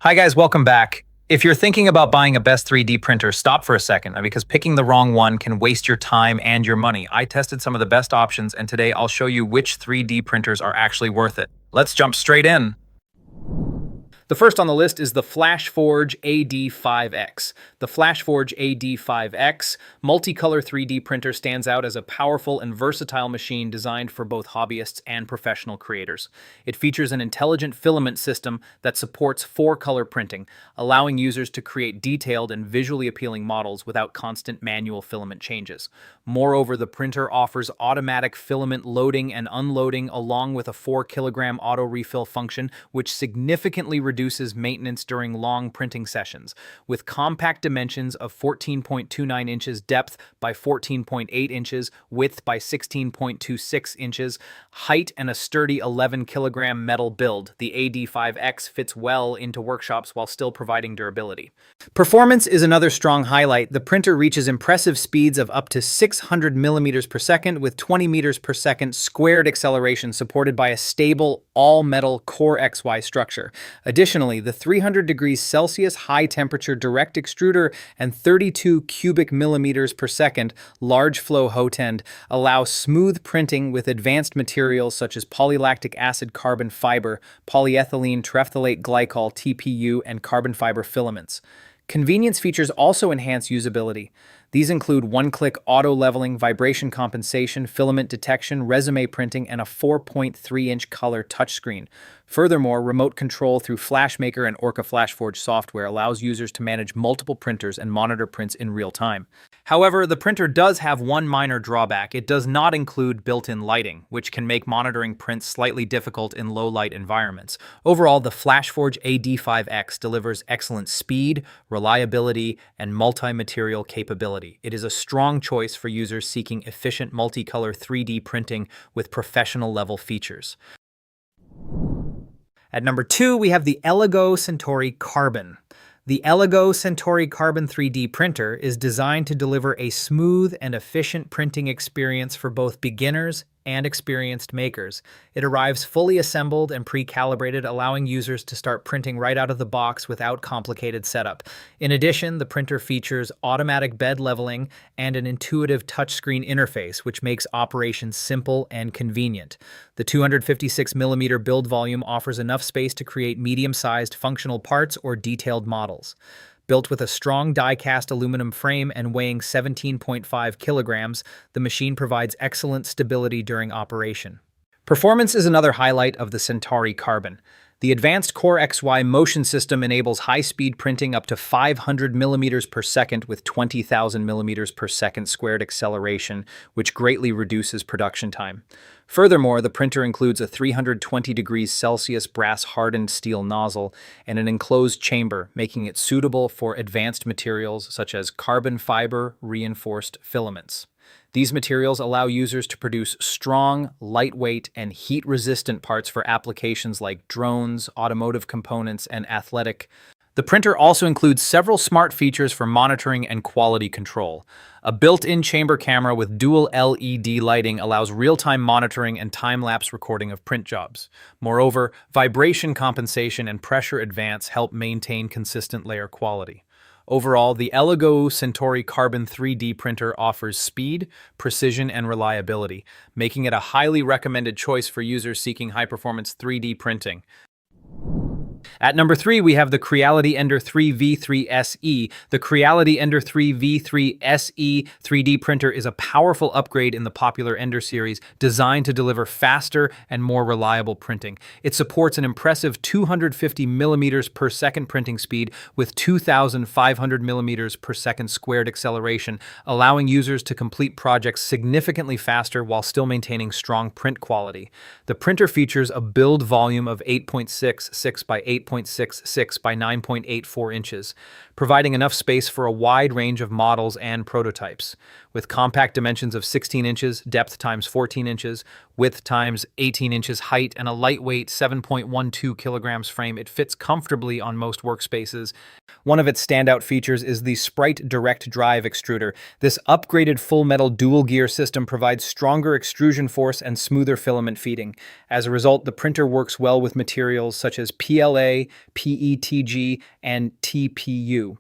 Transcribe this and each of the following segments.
Hi guys, welcome back. If you're thinking about buying a best 3D printer, stop for a second because picking the wrong one can waste your time and your money. I tested some of the best options and today I'll show you which 3D printers are actually worth it. Let's jump straight in. The first on the list is the FLASHFORGE AD5X. The FLASHFORGE AD5X multicolor 3D printer stands out as a powerful and versatile machine designed for both hobbyists and professional creators. It features an intelligent filament system that supports 4-color printing, allowing users to create detailed and visually appealing models without constant manual filament changes. Moreover, the printer offers automatic filament loading and unloading along with a 4-kilogram auto refill function, which significantly reduces maintenance during long printing sessions. With compact dimensions of 14.29 inches depth by 14.8 inches, width by 16.26 inches, height, and a sturdy 11-kilogram metal build, the AD5X fits well into workshops while still providing durability. Performance is another strong highlight. The printer reaches impressive speeds of up to 600 millimeters per second with 20 meters per second squared acceleration supported by a stable all-metal Core XY structure. Additionally, the 300 degrees Celsius high-temperature direct extruder and 32 cubic millimeters per second large flow hotend allow smooth printing with advanced materials such as polylactic acid carbon fiber, polyethylene terephthalate glycol TPU, and carbon fiber filaments. Convenience features also enhance usability. These include one-click auto-leveling, vibration compensation, filament detection, resume printing, and a 4.3-inch color touchscreen. Furthermore, remote control through FlashMaker and Orca FlashForge software allows users to manage multiple printers and monitor prints in real time. However, the printer does have one minor drawback. It does not include built-in lighting, which can make monitoring prints slightly difficult in low-light environments. Overall, the FLASHFORGE AD5X delivers excellent speed, reliability, and multi-material capability. It is a strong choice for users seeking efficient multicolor 3D printing with professional-level features. At number 2, we have the ELEGOO Centauri Carbon. The ELEGOO Centauri Carbon 3D printer is designed to deliver a smooth and efficient printing experience for both beginners and experienced makers. It arrives fully assembled and pre-calibrated, allowing users to start printing right out of the box without complicated setup. In addition, the printer features automatic bed leveling and an intuitive touchscreen interface, which makes operations simple and convenient. The 256mm build volume offers enough space to create medium-sized functional parts or detailed models. Built with a strong die-cast aluminum frame and weighing 17.5 kilograms, the machine provides excellent stability during operation. Performance is another highlight of the Centauri Carbon. The advanced Core XY motion system enables high-speed printing up to 500 millimeters per second with 20,000 millimeters per second squared acceleration, which greatly reduces production time. Furthermore, the printer includes a 320 degrees Celsius brass-hardened steel nozzle and an enclosed chamber, making it suitable for advanced materials such as carbon fiber reinforced filaments. These materials allow users to produce strong, lightweight, and heat-resistant parts for applications like drones, automotive components, and athletic. The printer also includes several smart features for monitoring and quality control. A built-in chamber camera with dual LED lighting allows real-time monitoring and time-lapse recording of print jobs. Moreover, vibration compensation and pressure advance help maintain consistent layer quality. Overall, the ELEGOO Centauri Carbon 3D printer offers speed, precision, and reliability, making it a highly recommended choice for users seeking high-performance 3D printing. At number 3, we have the Creality Ender 3 V3 SE. The Creality Ender 3 V3 SE 3D printer is a powerful upgrade in the popular Ender series, designed to deliver faster and more reliable printing. It supports an impressive 250 millimeters per second printing speed with 2,500 millimeters per second squared acceleration, allowing users to complete projects significantly faster while still maintaining strong print quality. The printer features a build volume of 8.66 by 8.66 by 9.84 inches, providing enough space for a wide range of models and prototypes. With compact dimensions of 16 inches, depth times 14 inches, width times 18 inches height, and a lightweight 7.12 kilograms frame, it fits comfortably on most workspaces. One of its standout features is the Sprite Direct Drive Extruder. This upgraded full-metal dual-gear system provides stronger extrusion force and smoother filament feeding. As a result, the printer works well with materials such as PLA PLA, PETG, and TPU.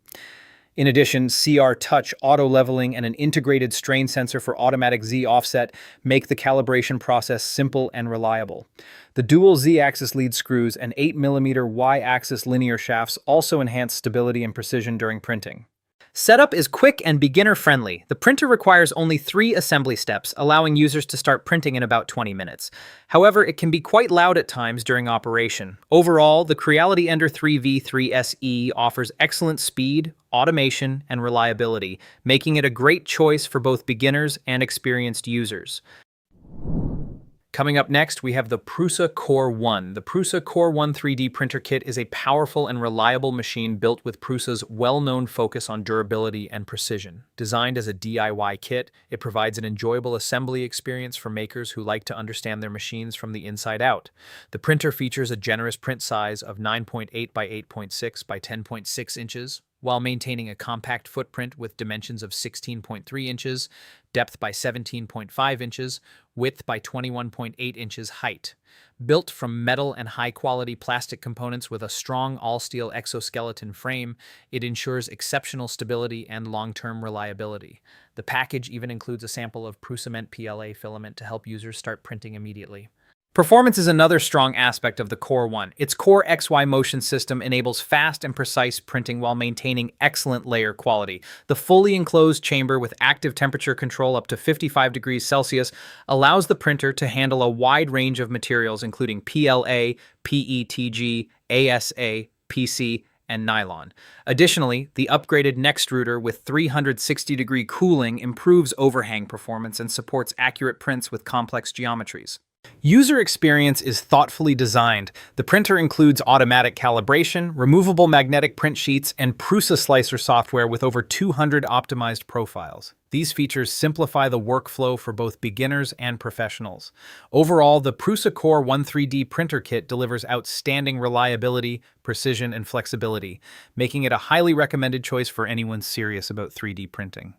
In addition, CR Touch, auto leveling, and an integrated strain sensor for automatic Z offset make the calibration process simple and reliable. The dual Z-axis lead screws and 8mm Y-axis linear shafts also enhance stability and precision during printing. Setup is quick and beginner-friendly. The printer requires only 3 assembly steps, allowing users to start printing in about 20 minutes. However, it can be quite loud at times during operation. Overall, the Creality Ender 3V3 SE offers excellent speed, automation, and reliability, making it a great choice for both beginners and experienced users. Coming up next, we have the Prusa Core 1. The Prusa Core 1 3D printer kit is a powerful and reliable machine built with Prusa's well-known focus on durability and precision. Designed as a DIY kit, it provides an enjoyable assembly experience for makers who like to understand their machines from the inside out. The printer features a generous print size of 9.8 by 8.6 by 10.6 inches, while maintaining a compact footprint with dimensions of 16.3 inches, depth by 17.5 inches, width by 21.8 inches height. Built from metal and high-quality plastic components with a strong all-steel exoskeleton frame, it ensures exceptional stability and long-term reliability. The package even includes a sample of Prusa PLA filament to help users start printing immediately. Performance is another strong aspect of the Core 1. Its Core XY motion system enables fast and precise printing while maintaining excellent layer quality. The fully enclosed chamber with active temperature control up to 55 degrees Celsius allows the printer to handle a wide range of materials including PLA, PETG, ASA, PC, and nylon. Additionally, the upgraded Nextruder with 360-degree cooling improves overhang performance and supports accurate prints with complex geometries. User experience is thoughtfully designed. The printer includes automatic calibration, removable magnetic print sheets, and Prusa Slicer software with over 200 optimized profiles. These features simplify the workflow for both beginners and professionals. Overall, the Prusa Core 1 3D printer kit delivers outstanding reliability, precision, and flexibility, making it a highly recommended choice for anyone serious about 3D printing.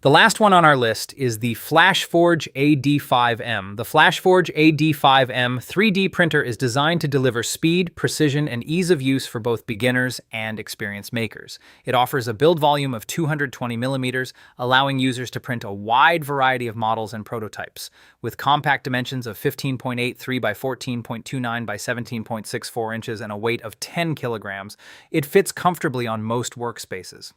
The last one on our list is the FLASHFORGE AD5M. The FLASHFORGE AD5M 3D printer is designed to deliver speed, precision, and ease of use for both beginners and experienced makers. It offers a build volume of 220 millimeters, allowing users to print a wide variety of models and prototypes. With compact dimensions of 15.83 by 14.29 by 17.64 inches and a weight of 10 kilograms, it fits comfortably on most workspaces.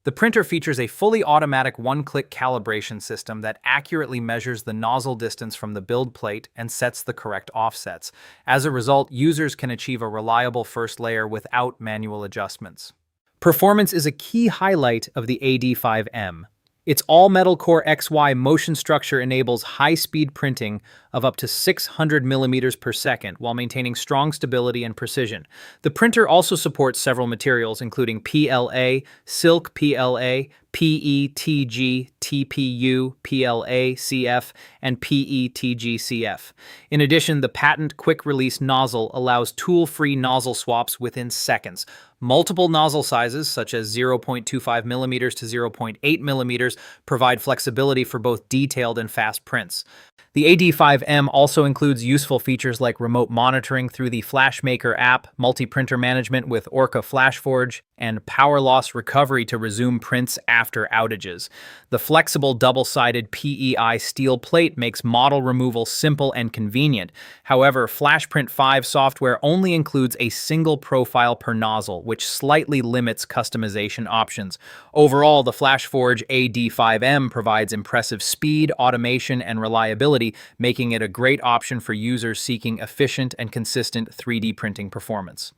The printer features a fully automatic one-click calibration system that accurately measures the nozzle distance from the build plate and sets the correct offsets. As a result, users can achieve a reliable first layer without manual adjustments. Performance is a key highlight of the AD5M. Its all-metal Core XY motion structure enables high-speed printing of up to 600 millimeters per second while maintaining strong stability and precision. The printer also supports several materials including PLA, Silk PLA, PETG, TPU, PLA, CF, and PETG, CF. In addition, the patent quick-release nozzle allows tool-free nozzle swaps within seconds. Multiple nozzle sizes, such as 0.25 millimeters to 0.8 millimeters, provide flexibility for both detailed and fast prints. The AD5M also includes useful features like remote monitoring through the FlashMaker app, multi-printer management with Orca FlashForge, and power loss recovery to resume prints after outages. The flexible double-sided PEI steel plate makes model removal simple and convenient. However, FlashPrint 5 software only includes a single profile per nozzle, which slightly limits customization options. Overall, the FlashForge AD5M provides impressive speed, automation, and reliability, making it a great option for users seeking efficient and consistent 3D printing performance.